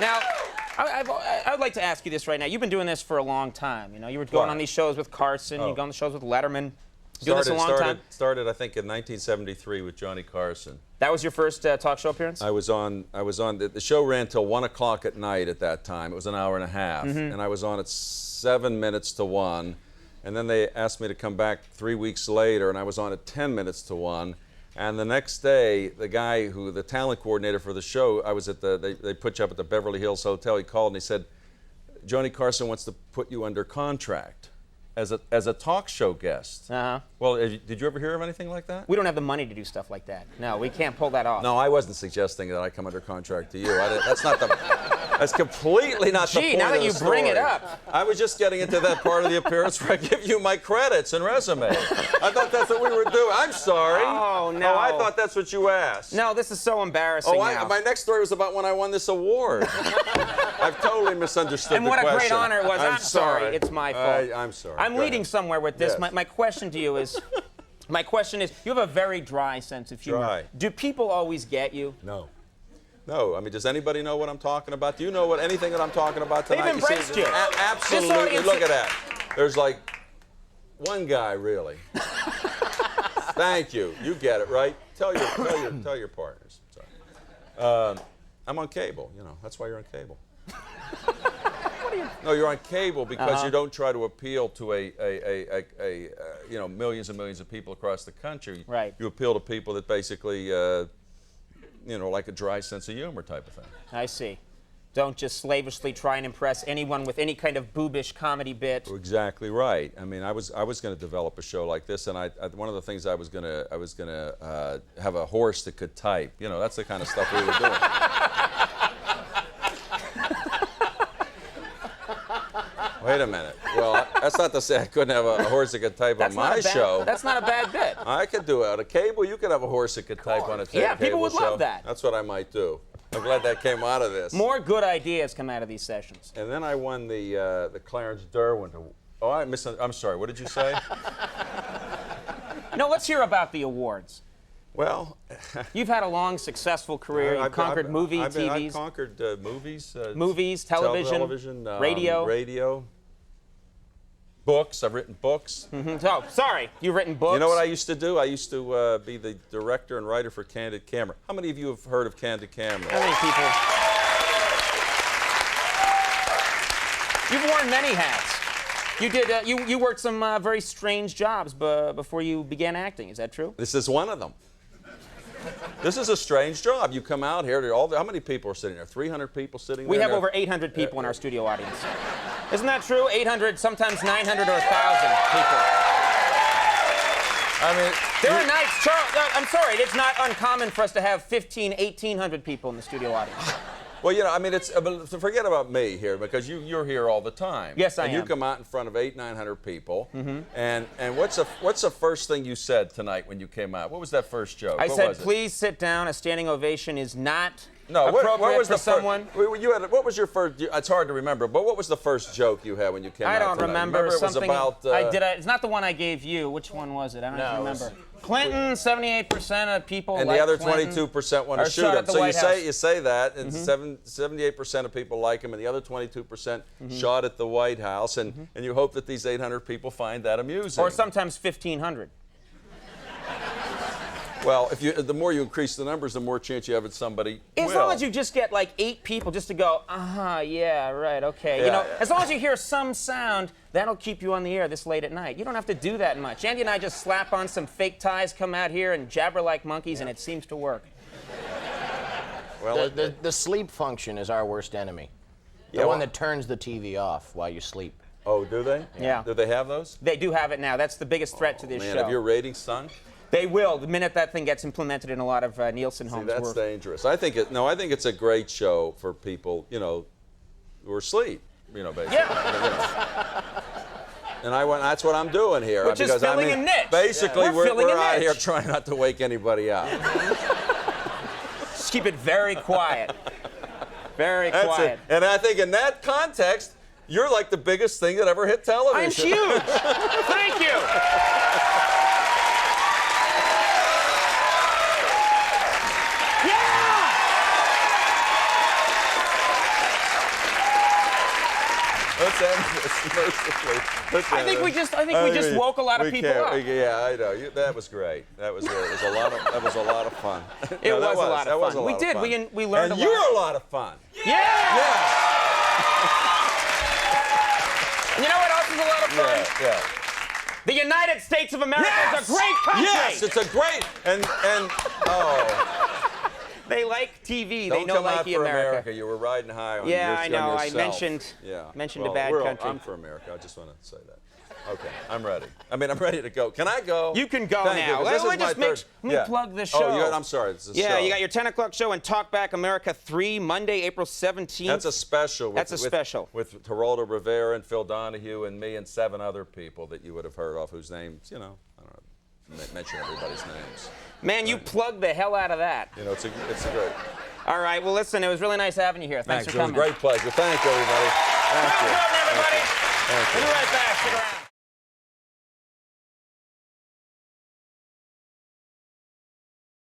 Now, I would like to ask you this right now. You've been doing this for a long time. You know, you were going on these shows with Carson. You go on the shows with Letterman. Doing this a long time. Started, I think, in 1973 with Johnny Carson. That was your first talk show appearance? I was on. The show ran till 1 o'clock at night at that time. It was an hour and a half, and I was on at 7 minutes to 1. And then they asked me to come back 3 weeks later, and I was on at 10 minutes to 1. And the next day, the talent coordinator for the show, I was at they put you up at the Beverly Hills Hotel. He called and he said, Johnny Carson wants to put you under contract as a talk show guest. Well, did you ever hear of anything like that? We don't have the money to do stuff like that. No, we can't pull that off. No, I wasn't suggesting that I come under contract to you. That's completely not the point Gee, now that you bring it up. I was just getting into that part of the appearance where I give you my credits and resume. I thought that's what we were doing. I'm sorry. Oh, no. Oh, I thought that's what you asked. No, this is so embarrassing now. My next story was about when I won this award. I've totally misunderstood and the question. And what a great honor it was. I'm sorry. It's my fault. I'm sorry. I'm leading somewhere with this. Yes. My question to you is, you have a very dry sense of humor. Dry. Do people always get you? No. No, I mean, does anybody know what I'm talking about? Do you know anything that I'm talking about tonight? They've embraced you. Absolutely. Look at that. There's like one guy, really. Thank you. You get it, right? Tell your partners. Sorry. I'm on cable. You know, that's why you're on cable. No, you're on cable because you don't try to appeal to millions and millions of people across the country. Right. You appeal to people that basically, like a dry sense of humor type of thing. I see. Don't just slavishly try and impress anyone with any kind of boobish comedy bit. Exactly right. I mean, I was going to develop a show like this, and one of the things I was going to have a horse that could type. You know, that's the kind of stuff we were doing. Wait a minute. Well, that's not to say I couldn't have a horse that could type on my show. That's not a bad bit. I could do it. On a cable, you could have a horse that could type on a cable show. Yeah, people would love that. That's what I might do. I'm glad that came out of this. More good ideas come out of these sessions. And then I won the Clarence Derwin. I'm sorry. What did you say? No, let's hear about the awards. Well, you've had a long, successful career. You've conquered movies, TVs. I've conquered movies, television, radio, books. I've written books. Oh, sorry, you've written books. You know what I used to do? I used to be the director and writer for Candid Camera. How many of you have heard of Candid Camera? How many people? You've worn many hats. You did. You worked some very strange jobs before you began acting. Is that true? This is one of them. This is a strange job. You come out here, how many people are sitting there? 300 people sitting there? We have over 800 people in our studio audience. Isn't that true? 800, sometimes 900 or 1,000 people. I mean, there are nights, Charles, I'm sorry, it's not uncommon for us to have 1,500, 1,800 people in the studio audience. Well, you know, I mean, forget about me here because you're here all the time. Yes, I am. And you come out in front of 800-900 people. And what's the first thing you said tonight when you came out? What was that first joke? I said, please sit down. A standing ovation is not appropriate what was for someone. What was your first? It's hard to remember, but what was the first joke you had when you came out? I don't remember. Something. It was about. It's not the one I gave you. Which one was it? I don't even remember. Clinton, 78% of people and like the other Clinton 22% want to shoot him. So you say that, and 78% of people like him, and the other 22% shot at the White House, and you hope that these 800 people find that amusing. Or sometimes 1,500. Well, the more you increase the numbers, the more chance you have that somebody will. As long as you just get like 8 people just to go, yeah, right, okay. Yeah, you know, as long as you hear some sound, that'll keep you on the air this late at night. You don't have to do that much. Andy and I just slap on some fake ties, come out here and jabber like monkeys, and it seems to work. Well, the sleep function is our worst enemy. The one that turns the TV off while you sleep. Oh, do they? Yeah. Do they have those? They do have it now. That's the biggest threat to this show. Have your ratings sunk? They will, the minute that thing gets implemented in a lot of Nielsen homes. That's dangerous. I think it's a great show for people, who are asleep, basically. Yeah. And that's what I'm doing here. Which is filling a niche. Basically, we're out here trying not to wake anybody up. Just keep it very quiet. Very quiet. And I think in that context, you're like the biggest thing that ever hit television. I'm huge. Thank you. end this mercifully. I think we just woke a lot of people up. Yeah, I know. That was great. That was great. It was a lot of. That was a lot of fun. It was a lot of fun. We did. We learned a lot. And you were a lot of fun. Yeah. And you know what else is a lot of fun? Yeah. The United States of America is a great country. Yes, it's a great and oh. They like TV. Don't they know come like out the for America. You were riding high on Yeah, your, I know. on I yourself. mentioned a bad country. I'm for America. I just want to say that. Okay, I'm ready. I mean, I'm ready to go. Can I go? You can go Thank now. You, this is Let me plug the show. Oh, I'm sorry. It's a show. You got your 10 o'clock show and Talk Back America 3, Monday, April 17th. That's a special. That's a special. With Geraldo Rivera and Phil Donahue and me and 7 other people that you would have heard of, whose names, I don't know, mention everybody's names. Man, you plugged the hell out of that. It's a great. All right, well, listen, it was really nice having you here. Thanks for coming. It was a great pleasure. Thank you, everybody. Thank you. Everybody. Thank you. We'll be right back. Stick around.